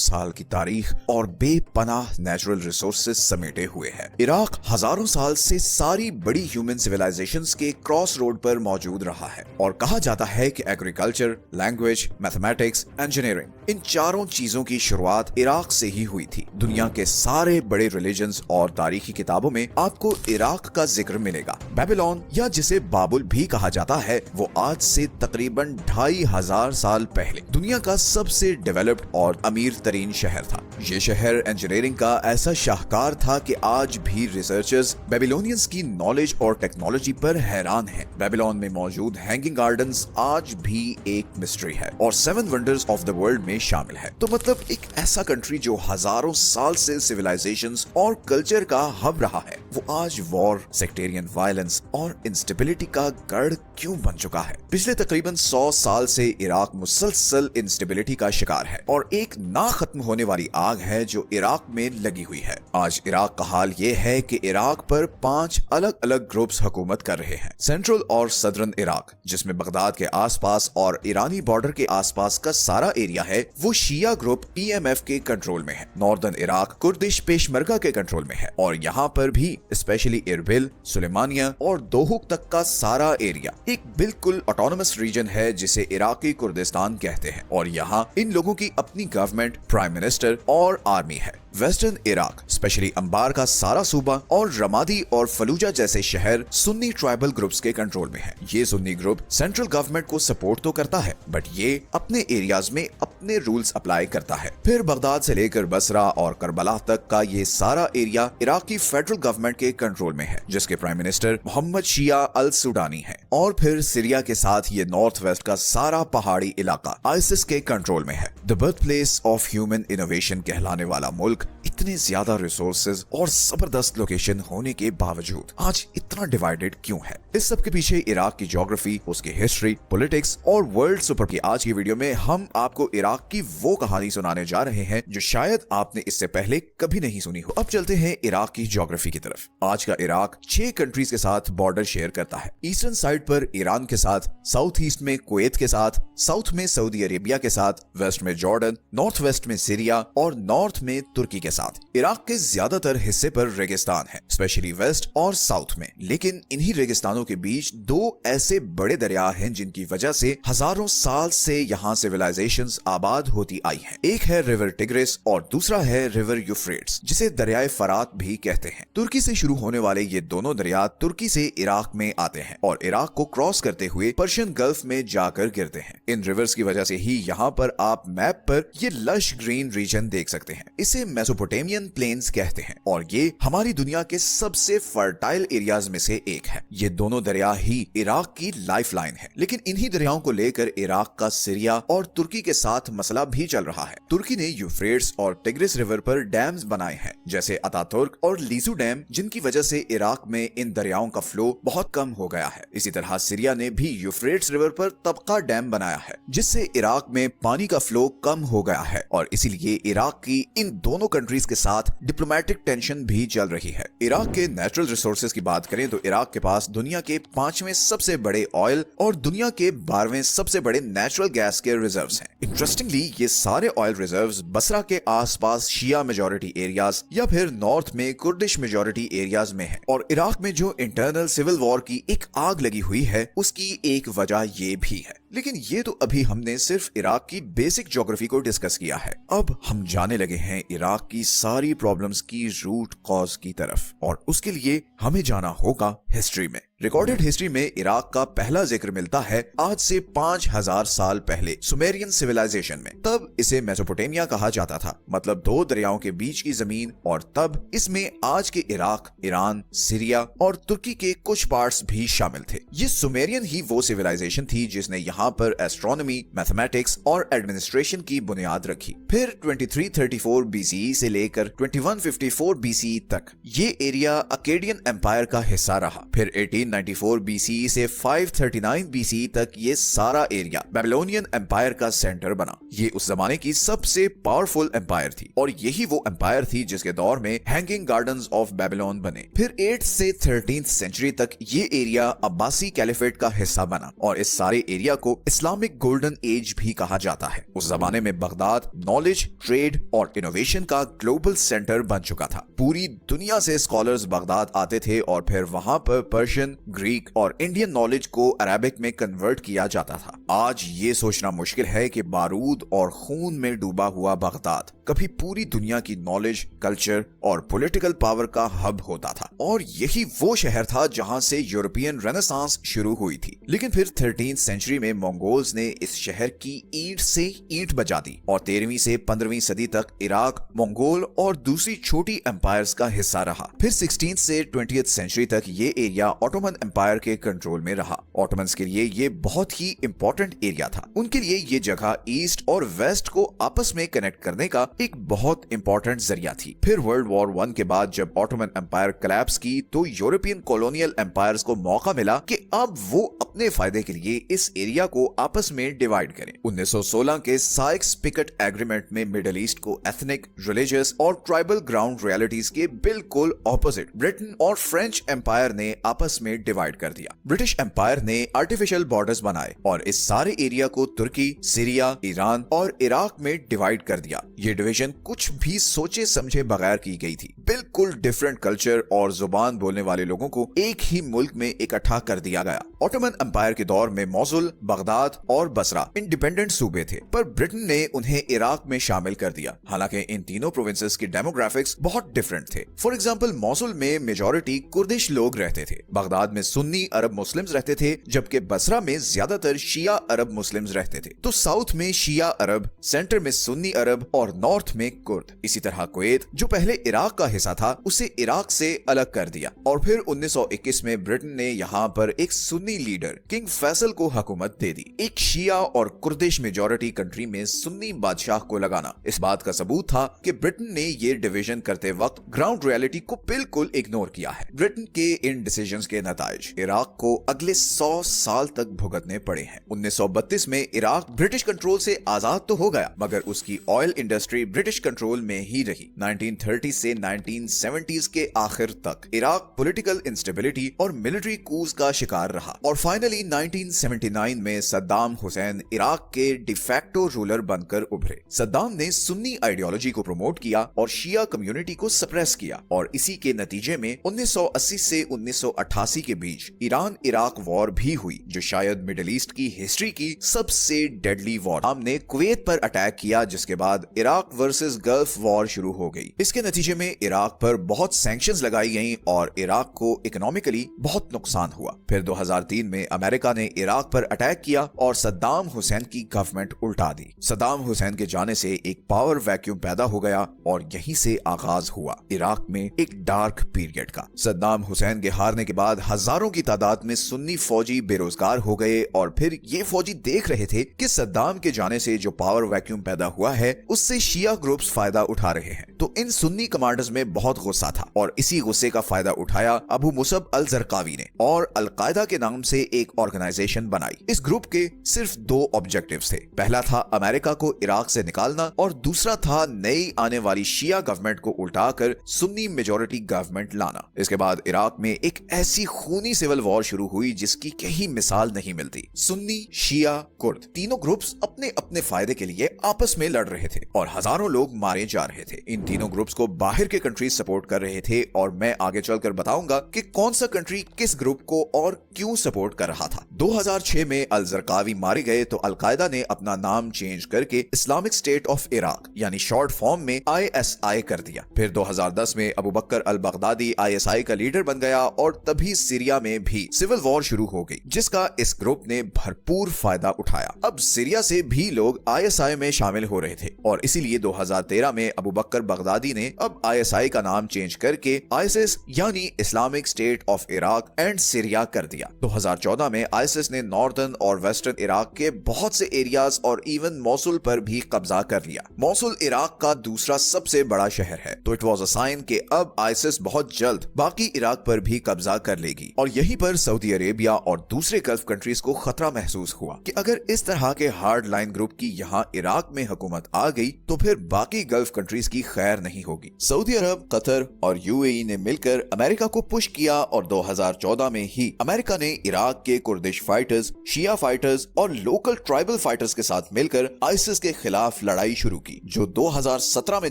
साल की तारीख और बेपनाह नेचुरल रिसोर्सेज समेटे हुए है। इराक हजारों साल से सारी बड़ी ह्यूमन सिविलाइजेशंस के क्रॉस रोड पर मौजूद रहा है और कहा जाता है कि agriculture, language, mathematics, engineering in चारों चीजों की शुरुआत इराक से ही हुई थी। दुनिया के सारे बड़े रिलीजन्स और तारीखी किताबों में आपको इराक का जिक्र मिलेगा। बेबीलोन या जिसे बाबुल भी कहा जाता है वो आज से तकरीबन 2500 साल पहले दुनिया का सबसे डेवलप्ड और अमीर तरीन शहर था। ये शहर इंजीनियरिंग का ऐसा शाहकार था कि आज भी रिसर्चर्स बेबीलोनियंस की नॉलेज और टेक्नोलॉजी पर हैरान हैं। बेबीलोन में मौजूद हैंगिंग गार्डन्स आज भी एक मिस्ट्री है और 7 वंडर्स ऑफ द वर्ल्ड में शामिल है। तो मतलब एक ऐसा कंट्री जो हजारों साल से सिविलाइजेशंस और कल्चर का हब रहा है, वो आज वॉर, सेक्टेरियन वायलेंस और इंस्टेबिलिटी का गढ़ क्यों बन चुका है? पिछले तकरीबन 100 साल से इराक मुसलसल इंस्टेबिलिटी का शिकार है और एक ना खत्म होने वाली आग है जो इराक में लगी हुई है। आज इराक का हाल ये है कि इराक पर 5 अलग अलग ग्रुप्स हुकूमत कर रहे हैं। सेंट्रल और सदर्न इराक, जिसमें बगदाद के आसपास और ईरानी बॉर्डर के आसपास का सारा एरिया है, वो शिया ग्रुप PMF के कंट्रोल में है। नॉर्दर्न इराक कुर्दिश पेशमर्गा के कंट्रोल में है और यहाँ पर भी स्पेशली इरबिल, सुलेमानिया और दोहुक तक का सारा एरिया एक बिल्कुल ऑटोनोमस रीजन है जिसे इराकी कुर्दिस्तान कहते हैं और यहाँ इन लोगों की अपनी गवर्नमेंट, प्राइम मिनिस्टर और आर्मी है। वेस्टर्न इराक स्पेशली अंबार का सारा सूबा और रमादी और फलूजा जैसे शहर सुन्नी ट्राइबल ग्रुप्स के कंट्रोल में है। ये सुन्नी ग्रुप सेंट्रल गवर्नमेंट को सपोर्ट तो करता है बट ये अपने एरियाज में अपने रूल्स अप्लाई करता है। फिर बगदाद से लेकर बसरा और करबला तक का ये सारा एरिया इराकी फेडरल गवर्नमेंट के कंट्रोल में है जिसके प्राइम मिनिस्टर मोहम्मद शिया अल सुडानी है। और फिर सीरिया के साथ ये नॉर्थ वेस्ट का सारा पहाड़ी इलाका आईसिस के कंट्रोल में है। The birth place of human innovation कहलाने वाला मुल्क इतने ज्यादा रिसोर्सेज और जबरदस्त लोकेशन होने के बावजूद आज इतना डिवाइडेड क्यों है? इस सब के पीछे इराक की ज्योग्राफी, उसकी हिस्ट्री, पॉलिटिक्स और वर्ल्ड सुपर की आज की वीडियो में हम आपको इराक की वो कहानी सुनाने जा रहे हैं जो शायद आपने इससे पहले कभी नहीं सुनी हो। अब चलते हैं इराक की ज्योग्राफी की तरफ। आज का इराक 6 कंट्रीज के साथ बॉर्डर शेयर करता है। ईस्टर्न साइड पर ईरान के साथ, साउथ ईस्ट में कुवैत के साथ, साउथ में सऊदी अरेबिया के साथ, वेस्ट में जॉर्डन, नॉर्थ वेस्ट में सीरिया और नॉर्थ में तुर्की के साथ। इराक के ज्यादातर हिस्से पर रेगिस्तान है, स्पेशली वेस्ट और साउथ में। लेकिन इन्हीं रेगिस्तानों के बीच 2 ऐसे बड़े दरिया हैं जिनकी वजह से हजारों साल से यहाँ सिविलाइजेशंस आबाद होती आई हैं। एक है रिवर टिग्रिस और दूसरा है रिवर यूफ्रेट्स, जिसे दरियाए फरात भी कहते हैं। तुर्की से शुरू होने वाले ये दोनों दरिया तुर्की से इराक में आते हैं और इराक को क्रॉस करते हुए पर्शियन गल्फ में जाकर गिरते हैं। इन रिवर्स की वजह से ही यहाँ पर आप मैप पर ये लश ग्रीन रीजन देख सकते हैं। इसे मेसोपोटामियन प्लेन्स कहते हैं और ये हमारी दुनिया के सबसे फर्टाइल एरियाज में से एक है। ये दोनों दरिया ही इराक की लाइफलाइन है। लेकिन इन्हीं दरियाओं को लेकर इराक का सीरिया और तुर्की के साथ मसला भी चल रहा है। तुर्की ने यूफ्रेट्स और टिग्रिस रिवर पर डैम्स बनाए हैं जैसे अतातुर्क और लीसू डैम, जिनकी वजह से इराक में इन दरियाओं का फ्लो बहुत कम हो गया है। इसी तरह सीरिया ने भी यूफ्रेट्स रिवर पर तबका डैम बनाया है जिससे इराक में पानी का फ्लो कम हो गया है और इसीलिए इराक की इन दोनों कंट्रीज के साथ डिप्लोमेटिक टेंशन भी चल रही है। इराक के नेचुरल रिसोर्सेज की बात करें तो इराक के पास दुनिया के 5वें सबसे बड़े ऑयल और दुनिया के 12वें सबसे बड़े नेचुरल गैस के रिजर्व्स हैं। इंटरेस्टिंगली ये सारे ऑयल रिजर्व्स बसरा के आसपास शिया मेजॉरिटी एरियाज या फिर नॉर्थ में कुर्दिश मेजॉरिटी एरियाज में है। और इराक में जो इंटरनल सिविल वॉर की एक आग लगी हुई है उसकी एक वजह ये भी है। लेकिन ये तो अभी हमने सिर्फ इराक की बेसिक ज्योग्राफी को डिस्कस किया है। अब हम जाने लगे हैं इराक की सारी प्रॉब्लम्स की रूट कॉज की तरफ और उसके लिए हमें जाना होगा हिस्ट्री में। रिकॉर्डेड हिस्ट्री में इराक का पहला जिक्र मिलता है आज से 5000 साल पहले सुमेरियन सिविलाइजेशन में। तब इसे मेसोपोटामिया कहा जाता था, मतलब 2 दरियाओं के बीच की जमीन, और तब इसमें आज के इराक, ईरान, सीरिया और तुर्की के कुछ पार्ट्स भी शामिल थे। ये सुमेरियन ही वो सिविलाइजेशन थी जिसने यहाँ पर एस्ट्रोनॉमी, मैथमेटिक्स और एडमिनिस्ट्रेशन की बुनियाद रखी। फिर 2334 BCE से लेकर 2154 BCE तक ये एरिया अकेडियन एम्पायर का हिस्सा रहा। फिर 594 BCE से 539 BCE तक ये सारा एरिया बेबीलोनियन एम्पायर का सेंटर बना। ये उस जमाने की सबसे पावरफुल एम्पायर थी और यही वो एम्पायर थी जिसके दौर में हैंगिंग गार्डन्स ऑफ बेबीलोन बने। फिर 8th से 13th सेंचुरी तक ये एरिया अब्बासी कैलिफेट का हिस्सा बना और इस सारे एरिया को इस्लामिक गोल्डन एज भी कहा जाता है। उस जमाने में बगदाद नॉलेज, ट्रेड और इनोवेशन का ग्लोबल सेंटर बन चुका था। पूरी दुनिया से स्कॉलर्स बगदाद आते थे और फिर वहां पर पर्शियन, ग्रीक और इंडियन नॉलेज को अरेबिक में कन्वर्ट किया जाता था। आज ये सोचना मुश्किल है कि बारूद और खून में डूबा हुआ बगदाद कभी पूरी दुनिया की नॉलेज, कल्चर और पॉलिटिकल पावर का हब होता था और यही वो शहर था जहां से यूरोपियन रेनेसांस शुरू हुई थी। लेकिन फिर 13th सेंचुरी में मंगोल्स ने इस शहर की ईंट से ईंट बजा दी और 13वीं से 15वीं सदी तक इराक मंगोल और दूसरी छोटी एम्पायर्स का हिस्सा रहा। फिर 16th से 20th सेंचुरी तक ये एरिया ऑटोमन एम्पायर के कंट्रोल में रहा। ऑटोमन्स के लिए ये बहुत ही इंपॉर्टेंट एरिया था। उनके लिए ये जगह ईस्ट और वेस्ट को आपस में कनेक्ट करने का एक बहुत इंपॉर्टेंट जरिया थी। फिर वर्ल्ड वॉर 1 के बाद जब ऑटोमन एम्पायर कोलैप्स की तो यूरोपियन कॉलोनियल एम्पायर्स को मौका मिला कि अब वो अपने फायदे के लिए इस एरिया को आपस में डिवाइड करें। 1916 के साइक्स-पिकेट एग्रीमेंट में मिडिल ईस्ट को एथनिक, रिलीजियस और ट्राइबल ग्राउंड रियलिटीज के बिल्कुल ऑपोजिट ब्रिटेन और फ्रेंच एम्पायर ने आपस में डिवाइड कर दिया। ब्रिटिश एम्पायर ने आर्टिफिशियल बॉर्डर्स बनाए और इस सारे एरिया को तुर्की, सीरिया, ईरान और इराक में डिवाइड कर दिया। ये डिवीजन कुछ भी सोचे समझे बगैर की गई थी। बिल्कुल डिफरेंट कल्चर और जुबान बोलने वाले लोगों को एक ही मुल्क में इकट्ठा कर दिया गया। ऑटोमन एम्पायर के दौर में मोसुल, बगदाद और बसरा इंडिपेंडेंट सूबे थे, पर ब्रिटेन ने उन्हें इराक में शामिल कर दिया। हालांकि इन तीनों प्रोविंसेस की डेमोग्राफिक्स बहुत डिफरेंट थे। फॉर एग्जांपल मोसुल में मेजॉरिटी कुर्दिश लोग रहते थे, बगदाद में सुन्नी अरब मुस्लिम्स रहते थे, जबकि बसरा में ज्यादातर शिया अरब मुस्लिम्स रहते थे। तो साउथ में शिया अरब, सेंटर में सुन्नी अरब और नॉर्थ में कुर्द। इसी तरह कुवैत जो पहले इराक का हिस्सा था उसे इराक से अलग कर दिया और फिर 1921 में ब्रिटेन ने यहाँ पर एक सुन्नी लीडर किंग फैसल को हुकूमत दे दी। एक शिया और कुर्दिश मेजॉरिटी कंट्री में सुन्नी बादशाह को लगाना इस बात का सबूत था कि ब्रिटेन ने ये डिवीजन करते वक्त ग्राउंड रियलिटी को बिल्कुल इग्नोर किया है। ब्रिटेन के इन डिसीजंस के नताइज इराक को अगले 100 साल तक भुगतने पड़े हैं। 1932 में इराक ब्रिटिश कंट्रोल से आजाद तो हो गया, मगर उसकी ऑयल इंडस्ट्री ब्रिटिश कंट्रोल में ही रही। 1930 से 1970s के आखिर तक इराक पॉलिटिकल इंस्टेबिलिटी और मिलिट्री कूज का शिकार रहा और फाइनली 1979 में सद्दाम हुसैन इराक के डिफैक्टो रूलर बनकर उभरे। सद्दाम ने सुन्नी आइडियोलॉजी को प्रमोट किया और शिया कम्युनिटी को सप्रेस किया और इसी के नतीजे में 1980 से 1988 के बीच ईरान इराक वॉर भी हुई, जो शायद मिडिल ईस्ट की हिस्ट्री की सबसे डेडली वॉर। हमने कुवैत पर अटैक किया, जिसके बाद इराक वर्सेस गल्फ वॉर शुरू हो गई। इसके नतीजे में इराक पर बहुत सैंक्शंस लगाई गईं और इराक को इकोनॉमिकली बहुत नुकसान हुआ। फिर 2003 में अमेरिका ने इराक पर अटैक किया और सद्दाम हुसैन की गवर्नमेंट उल्टा दी। सद्दाम हुसैन के जाने से एक पावर वैक्यूम पैदा हो गया और यहीं से आगाज हुआ इराक में एक डार्क पीरियड का। सद्दाम हुसैन के हारने के बाद हजारों की तादाद में सुन्नी फौजी बेरोजगार हो गए और फिर ये फौजी देख रहे थे कि सद्दाम के जाने से जो पावर वैक्यूम पैदा हुआ है उससे शिया ग्रुप्स फायदा उठा रहे हैं। तो इन सुन्नी कमांडर्स में बहुत गुस्सा था और इसी गुस्से का फायदा उठाया अबू मुसब अल जरकावी ने और अलकायदा के नाम से एक ऑर्गेनाइजेशन बनाई। इस ग्रुप के सिर्फ 2 ऑब्जेक्टिव्स थे। पहला था अमेरिका को इराक से निकालना और दूसरा था नई आने वाली शिया गवर्नमेंट को उल्टाकर सुन्नी मेजॉरिटी गवर्नमेंट लाना। इसके बाद इराक में एक ऐसी खूनी सिविल वॉर शुरू हुई जिसकी कहीं मिसाल नहीं मिलती। सुन्नी, शिया, कुर्द तीनों ग्रुप्स अपने अपने फायदे के लिए आपस में लड़ रहे थे और हजारों लोग मारे जा रहे थे। इन तीनों ग्रुप्स को बाहर के कंट्रीज सपोर्ट कर रहे थे और मैं आगे चलकर बताऊंगा कि कौन सा कंट्री किस ग्रुप को और क्यों सपोर्ट कर रहा था। 2006 में अल जरकावी मारे गए तो अलकायदा ने अपना नाम चेंज करके इस्लामिक स्टेट ऑफ इराक यानी शॉर्ट फॉर्म में ISI कर दिया। फिर 2010 में अबू बकर अल बगदादी ISI का लीडर बन गया और तभी सीरिया में भी सिविल वॉर शुरू हो गई, जिसका इस ग्रुप ने भरपूर फायदा उठाया। अब सीरिया से भी लोग ISI में शामिल हो रहे थे और इसीलिए 2013 में अबू बकर बगदादी ने अब ISI का नाम चेंज करके ISIS यानी Islamic state of Iraq and Syria कर दिया। 2014 में ISIS आईएसएस ने नॉर्दर्न और वेस्टर्न इराक के बहुत से एरियाज और इवन मोसुल पर भी कब्जा कर लिया। मोसुल इराक का दूसरा सबसे बड़ा शहर है, तो इट वाज अ साइन कि अब आईएसएस बहुत जल्द बाकी इराक पर भी कब्जा कर लेगी। और यहीं पर सऊदी अरेबिया और दूसरे गल्फ कंट्रीज को खतरा महसूस हुआ कि अगर इस तरह के हार्ड लाइन ग्रुप की यहाँ इराक में हुकूमत आ गई तो फिर बाकी गल्फ कंट्रीज की खैर नहीं होगी। सऊदी अरब, कतर और यूएई ने मिलकर अमेरिका को पुश किया और 2014 में ही अमेरिका ने इराक के कुर्दिश फाइटर्स, शिया फाइटर्स और लोकल ट्राइबल फाइटर्स के साथ मिलकर आईसिस के खिलाफ लड़ाई शुरू की, जो 2017 में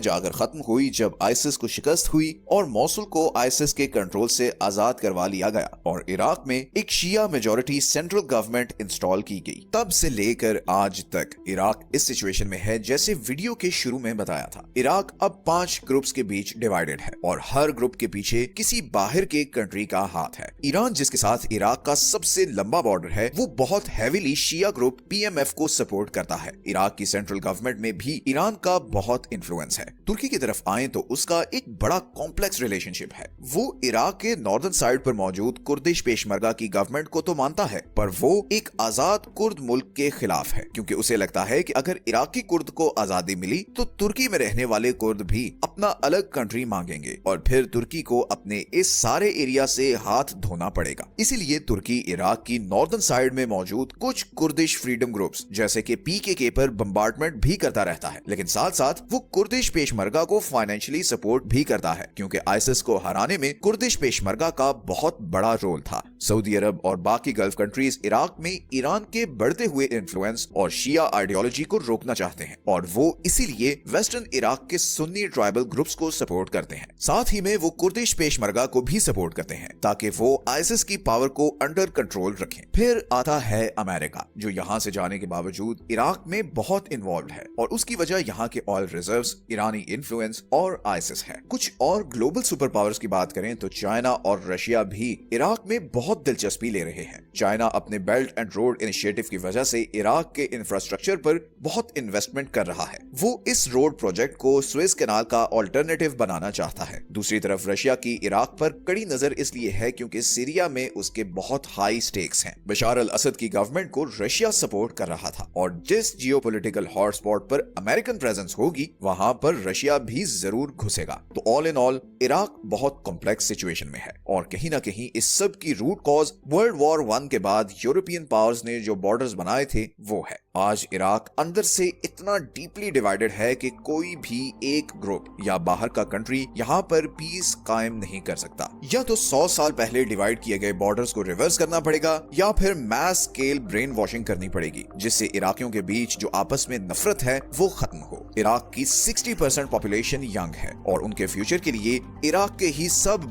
जाकर खत्म हुई जब आईसिस को शिकस्त हुई और मोसुल को आईसिस के कंट्रोल से आजाद करवा लिया गया और इराक में एक शिया मेजॉरिटी सेंट्रल गवर्नमेंट इंस्टॉल की गई। तब से लेकर आज तक इराक इस सिचुएशन में है जैसे वीडियो के शुरू में बताया था। इराक अब 5 ग्रुप्स के बीच डिवाइडेड है और हर ग्रुप के पीछे किसी बाहर के कंट्री का हाथ है। ईरान, जिसके साथ इराक का सबसे लंबा बॉर्डर है, वो बहुत हैवीली शिया ग्रुप पीएमएफ को सपोर्ट करता है। इराक की सेंट्रल गवर्नमेंट में भी ईरान का बहुत इन्फ्लुएंस है। तुर्की की तरफ आए तो उसका एक बड़ा कॉम्प्लेक्स रिलेशनशिप है। वो इराक के नॉर्दर्न साइड पर मौजूद कुर्दिश पेशमर्गा की गवर्नमेंट को तो मानता है, पर वो एक आजाद कुर्द मुल्क के खिलाफ है, क्योंकि उसे लगता है कि अगर इराकी कुर्द को आजादी मिली तो तुर्की में रहने वाले कुर्द भी अपना अलग कंट्री मांगेंगे और फिर तुर्की को अपने इस सारे एरिया से हाथ धोना पड़ेगा। इसीलिए तुर्की इराक की नॉर्दर्न साइड में मौजूद कुछ कुर्दिश फ्रीडम ग्रुप्स जैसे कि पीकेके पर बम्बार्डमेंट भी करता रहता है, लेकिन साथ साथ वो कुर्दिश पेशमर्गा को फाइनेंशियली सपोर्ट भी करता है, क्योंकि आईसिस को हराने में कुर्दिश पेशमर्गा का बहुत बड़ा रोल था। सऊदी अरब और बाकी गल्फ कंट्रीज इराक में ईरान के बढ़ते हुए इन्फ्लुएंस और शिया आइडियोलॉजी को रोकना चाहते हैं और वो इसीलिए वेस्टर्न इराक के सुन्नी ट्राइबल ग्रुप्स को सपोर्ट करते हैं। साथ ही में वो कुर्दिश पेशमर्गा को भी सपोर्ट करते हैं ताकि वो आईसिस की पावर को अंडर कंट्रोल रखें। फिर आता है अमेरिका, जो यहाँ से जाने के बावजूद इराक में बहुत इन्वॉल्व है और उसकी वजह यहाँ के ऑयल रिजर्व्स, ईरानी इन्फ्लुएंस और आईसिस है। कुछ और ग्लोबल सुपर पावर्स की बात करें तो चाइना और रशिया भी इराक में बहुत दिलचस्पी ले रहे हैं। चाइना अपने बेल्ट एंड रोड इनिशिएटिव की वजह से इराक के इंफ्रास्ट्रक्चर पर बहुत इन्वेस्टमेंट कर रहा है। वो इस रोड प्रोजेक्ट को स्वेज कैनाल का ऑल्टरनेटिव बनाना चाहता है। दूसरी तरफ रशिया की इराक पर कड़ी नजर इसलिए है क्योंकि सीरिया में उसके बहुत हाई स्टेक्स हैं। बशार अल असद की गवर्नमेंट को रशिया सपोर्ट कर रहा था और जिस जियोपॉलिटिकल हॉटस्पॉट पर अमेरिकन प्रेजेंस होगी वहां पर रशिया भी जरूर घुसेगा। तो ऑल इन ऑल इराक बहुत कॉम्प्लेक्स सिचुएशन में है और कहीं ना कहीं इस सब की रूट कॉज वर्ल्ड वॉर 1 के बाद यूरोपियन पावर्स ने जो बॉर्डर्स बनाए थे वो है। आज इराक अंदर से इतना डीपली डिवाइडेड है कि कोई भी एक ग्रुप या बाहर का कंट्री यहाँ पर पीस कायम नहीं कर सकता। या तो 100 साल पहले डिवाइड किए गए बॉर्डर्स को रिवर्स करना पड़ेगा या फिर मैस स्केल ब्रेन वॉशिंग करनी पड़ेगी, जिससे इराकियों के बीच जो आपस में नफरत है वो खत्म हो। इराक की 60% पॉपुलेशन यंग है और उनके फ्यूचर के लिए इराक के ही सब